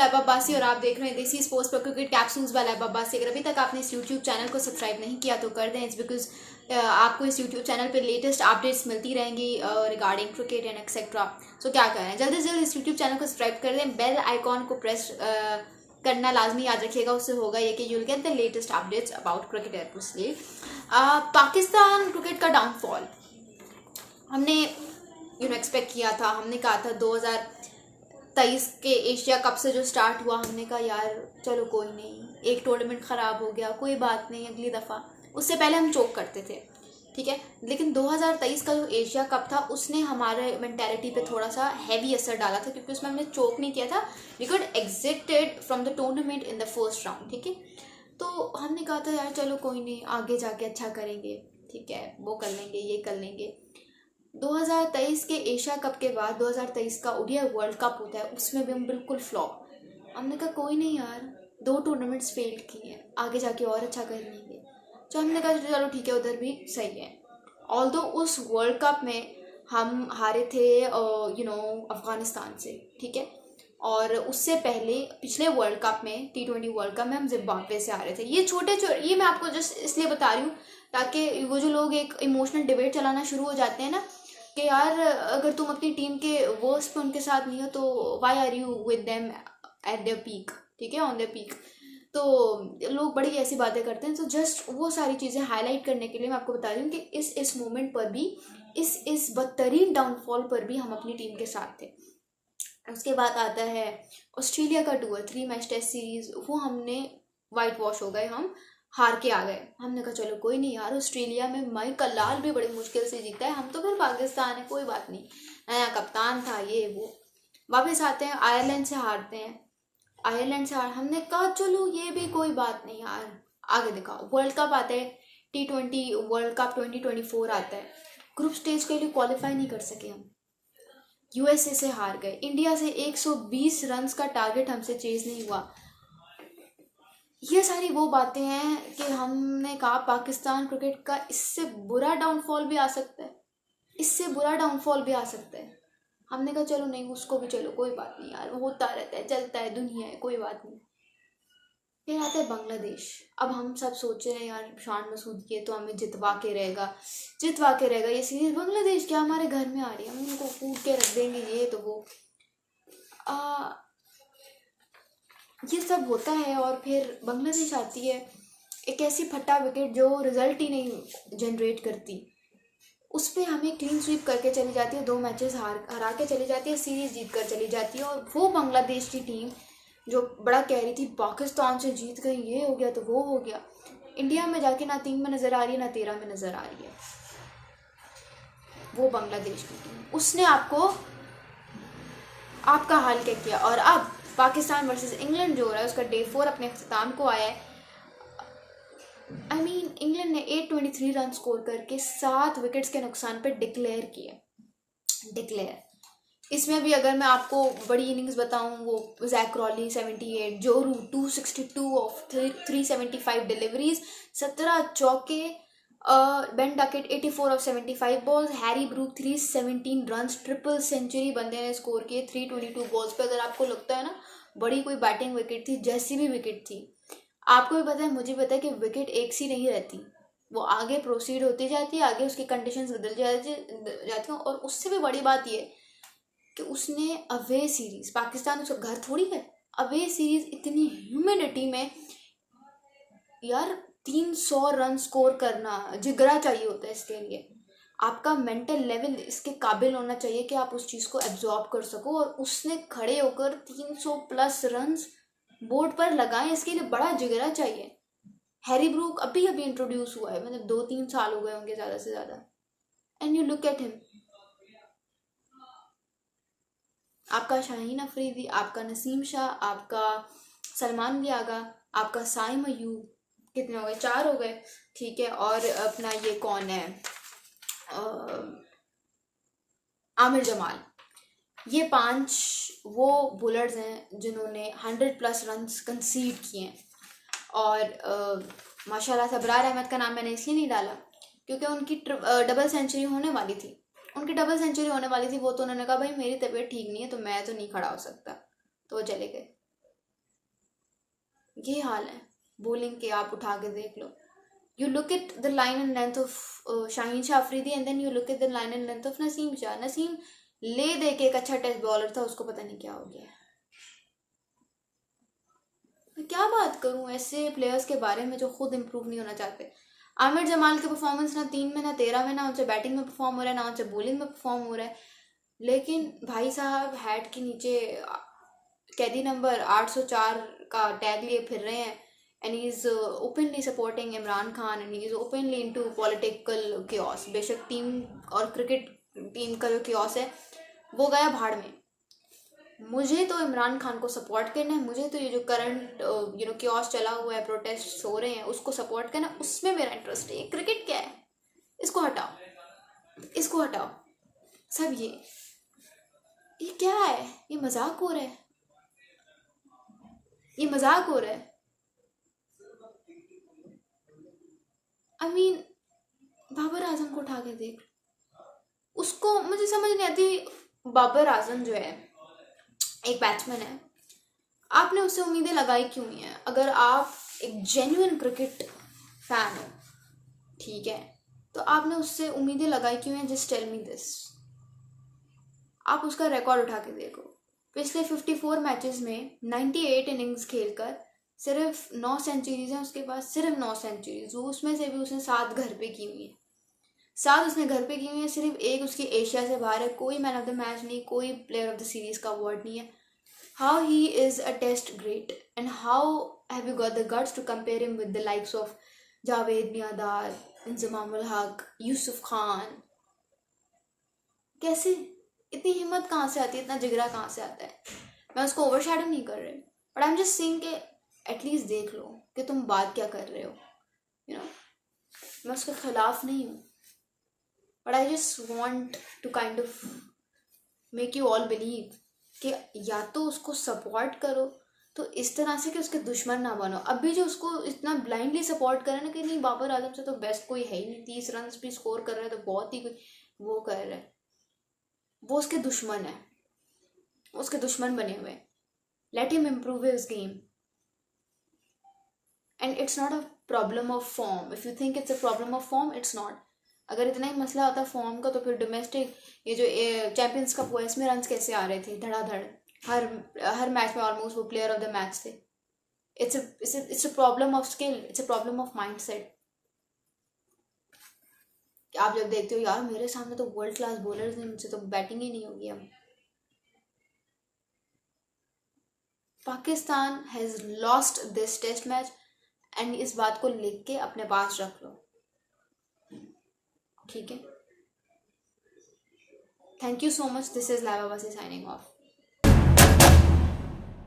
Lab Abbasi और आप देख रहे हैं देसी स्पोर्ट्स पर क्रिकेट कैप्सूल्स बाय लैब अब्बासी। अगर अभी तक आपने इस यूट्यूब चैनल को सब्सक्राइब नहीं किया तो कर दें। इट्स बिकॉज आपको इस यूट्यूब चैनल पे लेटेस्ट अपडेट्स मिलती रहेंगी रिगार्डिंग क्रिकेट एंड एक्सेट्रा। सो क्या करें, जल्दी से जल्दी इस यूट्यूब चैनल को सब्सक्राइब कर दें। बेल आइकॉन को प्रेस करना लाजमी याद रखिएगा। उससे होगा ये कि you'll get the latest updates about cricket. इसलिए पाकिस्तान क्रिकेट का डाउनफॉल हमने एक्सपेक्ट किया था। हमने कहा था 2023 के एशिया कप से जो स्टार्ट हुआ, हमने कहा यार चलो कोई नहीं, एक टूर्नामेंट ख़राब हो गया, कोई बात नहीं, अगली दफ़ा। उससे पहले हम चोक करते थे, ठीक है। लेकिन 2023 का जो एशिया कप था उसने हमारे मेंटालिटी पे थोड़ा सा हैवी असर डाला था, क्योंकि उसमें हमने चोक नहीं किया था। We got exited from the tournament in the first round, ठीक है। तो हमने कहा था यार चलो कोई नहीं, आगे जाके अच्छा करेंगे, ठीक है, वो कर लेंगे, ये कर लेंगे। 2023 के एशिया कप के बाद 2023 का ओडीआई वर्ल्ड कप होता है, उसमें भी हम बिल्कुल फ्लॉप। हमने कहा कोई नहीं यार, 2 टूर्नामेंट्स फेल किए हैं, आगे जाके और अच्छा कर लेंगे। तो हमने कहा चलो ठीक है, उधर भी सही है। ऑल्दो उस वर्ल्ड कप में हम हारे थे अफगानिस्तान से, ठीक है। और उससे पहले पिछले वर्ल्ड कप में T20 वर्ल्ड कप में हम जिम्बाब्वे से हारे थे। ये मैं आपको जस्ट इसलिए बता रही हूँ ताकि वो जो लोग एक इमोशनल डिबेट चलाना शुरू हो जाते हैं ना कि यार अगर तुम अपनी टीम के वर्स्ट पे उनके साथ नहीं हो तो why are you with them at their peak, ठीक है, ऑन देयर पीक। तो लोग बड़ी ऐसी बातें करते हैं। तो जस्ट वो सारी चीज़ें हाईलाइट करने के लिए मैं आपको बता रही हूँ कि इस मोमेंट पर भी, इस बदतरीन डाउनफॉल पर भी हम अपनी टीम के साथ थे। उसके बाद आता है ऑस्ट्रेलिया का टूर, 3 मैच टेस्ट सीरीज, वो हमने वाइट वॉश हो गए, हम हार के आ गए। हमने कहा चलो कोई नहीं यार, ऑस्ट्रेलिया में मयंक अलाल भी बड़ी मुश्किल से जीता है, हम तो फिर पाकिस्तान है, कोई बात नहीं, नया कप्तान था, ये वो। वापस आते हैं, आयरलैंड से हारते हैं, हमने कहा चलो ये भी कोई बात नहीं यार, आगे दिखाओ। वर्ल्ड कप आता है, T20 वर्ल्ड कप 2024 आता है, ग्रुप स्टेज के लिए क्वालिफाई नहीं कर सके हम, यूएसए से हार गए, इंडिया से 120 रन का टारगेट हमसे चेज नहीं हुआ। ये सारी वो बातें हैं कि हमने कहा पाकिस्तान क्रिकेट का इससे बुरा डाउनफॉल भी आ सकता है, हमने कहा चलो नहीं, उसको भी चलो कोई बात नहीं यार, होता रहता है, चलता है, दुनिया है, कोई बात नहीं। फिर आता है बांग्लादेश। अब हम सब सोच रहे हैं यार शान मसूदी है तो हमें जितवा के रहेगा ये सीरीज। बांग्लादेश क्या हमारे घर में आ रही है, हम उनको कूट के रख देंगे, ये तो वो ये सब होता है। और फिर बांग्लादेश आती है, एक ऐसी फटा विकेट जो रिजल्ट ही नहीं जनरेट करती, उस पर हमें क्लीन स्वीप करके चली जाती है, 2 मैचेस हरा के चली जाती है, सीरीज जीत कर चली जाती है। और वो बांग्लादेश की टीम जो बड़ा कह रही थी पाकिस्तान से जीत गई, ये हो गया तो वो हो गया, इंडिया में जाके ना 3 में नज़र आ रही है ना 13 में नज़र आ रही है। वो बांग्लादेश की टीम, उसने आपका हाल क्या किया। और अब पाकिस्तान वर्सेस इंग्लैंड जो हो रहा है उसका Day 4 अपने अख्ताम को आया है। इंग्लैंड ने 823 रन स्कोर करके 7 विकेट्स के नुकसान पर डिक्लेयर। इसमें भी अगर मैं आपको बड़ी इनिंग्स बताऊं, वो जैक क्रॉली 78, जो रूट 262 ऑफ 375 डिलीवरीज, 17 चौके, Ben Duckett 84 off 75 balls, Harry Brook 317 run, triple century बंदे ने स्कोर किए 322 बॉल्स पे। अगर आपको लगता है ना बड़ी कोई बैटिंग विकेट थी, जैसी भी विकेट थी, आपको भी पता है, मुझे पता है कि विकेट एक सी नहीं रहती, वो आगे प्रोसीड होती जाती है, आगे उसकी कंडीशंस बदल जाती हैं। और उससे भी बड़ी बात ये कि उसने अवे सीरीज, पाकिस्तान उसका घर थोड़ी है, अवे सीरीज इतनी ह्यूमिडिटी में यार 300 रन स्कोर करना जिगरा चाहिए होता है इसके लिए। आपका मेंटल लेवल इसके काबिल होना चाहिए कि आप उस चीज़ को एब्जॉर्ब कर सको। और उसने खड़े होकर 300 प्लस रन बोर्ड पर लगाए, इसके लिए बड़ा जिगरा चाहिए। हैरी ब्रूक अभी इंट्रोड्यूस हुआ है, मतलब 2-3 साल हो गए होंगे ज़्यादा से ज़्यादा, and you look at him. आपका शाहीन अफरीदी, आपका नसीम शाह, आपका सलमान लियागा, आपका साइम अयूब, कितने हो गए, 4 हो गए, ठीक है। और अपना ये कौन है, आमिर जमाल, ये 5 वो बॉलर्स हैं जिन्होंने 100+ रन कंसीड किए हैं। और माशाल्लाह सबरार अहमद का नाम मैंने इसलिए नहीं डाला क्योंकि उनकी डबल सेंचुरी होने वाली थी, वो तो उन्होंने कहा भाई मेरी तबीयत ठीक नहीं है तो मैं तो नहीं खड़ा हो सकता, तो वो चले गए। ये हाल है बॉलिंग के, आप उठा के देख लो। You look at the line and length of Shaheen Shah Afridi and then you look at the line and length of Naseem Shah. Naseem ले दे के एक अच्छा टेस्ट बॉलर था, उसको पता नहीं क्या हो गया। मैं क्या बात करूं ऐसे प्लेयर्स के बारे में जो खुद इम्प्रूव नहीं होना चाहते। आमिर जमाल के परफॉर्मेंस ना 3 में ना 13 में, ना उनसे बैटिंग में परफॉर्म हो रहा है ना उनसे बॉलिंग में परफॉर्म हो रहा है, लेकिन भाई साहब हैट के नीचे कैदी नंबर 804 का टैग लिए फिर रहे हैं। And he is openly supporting Imran Khan and he is openly into political chaos. बेशक टीम और क्रिकेट टीम का जो क्योस है वो गया भाड़ में। मुझे तो इमरान खान को सपोर्ट करना है, मुझे तो ये जो करंट क्योस चला हुआ है, प्रोटेस्ट हो रहे हैं, उसको सपोर्ट करना, उसमें मेरा इंटरेस्ट है। ये क्रिकेट क्या है, इसको हटाओ, इसको हटाओ सब। ये क्या है, ये मजाक हो रहा है, ये मजाक हो रहा है। आई मीन बाबर आजम को उठा के देख, उसको मुझे समझ नहीं आती। बाबर आजम जो है एक बैट्समैन है, आपने उससे उम्मीदें लगाई क्यों नहीं है? अगर आप एक जेन्युइन क्रिकेट फैन हो, ठीक है, तो आपने उससे उम्मीदें लगाई क्यों हैं? Just tell me this. आप उसका रिकॉर्ड उठा के देखो, पिछले 54 मैचेस में 98 इनिंग्स खेलकर सिर्फ 9 सेंचुरीज हैं उसके पास, सिर्फ 9 सेंचुरीज। वो उसमें से भी उसने 7 घर पे की हुई है, 7 उसने घर पे की हुई है। सिर्फ एक उसकी एशिया से बाहर है, कोई मैन ऑफ द मैच नहीं, कोई प्लेयर ऑफ द सीरीज का अवार्ड नहीं है। How he is a test great and how have you got the guts to compare him with the likes of Javed Miandar, Inzamam ul Haq, Yusuf Khan? कैसे इतनी हिम्मत कहाँ से आती है, इतना जिगरा कहाँ से आता है? मैं उसको ओवरशैडो नहीं कर रही, but I am just saying कि एटलीस्ट देख लो कि तुम बात क्या कर रहे हो। मैं उसके खिलाफ नहीं हूँ, but I just want to kind of make you all believe कि या तो उसको सपोर्ट करो तो इस तरह से कि उसके दुश्मन ना बनो। अभी जो उसको इतना ब्लाइंडली सपोर्ट कर रहे हैं ना कि नहीं बाबर आजम से तो बेस्ट कोई है ही नहीं, 30 रन भी स्कोर कर रहा है तो बहुत ही वो कर रहा है, वो उसके दुश्मन है, उसके दुश्मन बने हुए। Let him improve his game and it's not a problem of form. If you think it's a problem of form, it's not. अगर इतना ही मसला होता फॉर्म का तो फिर डोमेस्टिक ये जो चैंपियंस कप हुआ इसमें रन कैसे आ रहे थे धड़ाधड़, हर मैच में ऑलमोस्ट वो प्लेयर ऑफ द मैच थे। It's a problem of skill, it's a problem of mindset. आप जब देखते हो यार मेरे सामने तो वर्ल्ड क्लास बॉलर्स हैं, मुझसे तो बैटिंग ही नहीं होगी। अब Pakistan has lost this test match and इस बात को लिख के अपने पास रख लो, ठीक है? Thank you so much. This is Laiba वासी साइनिंग ऑफ।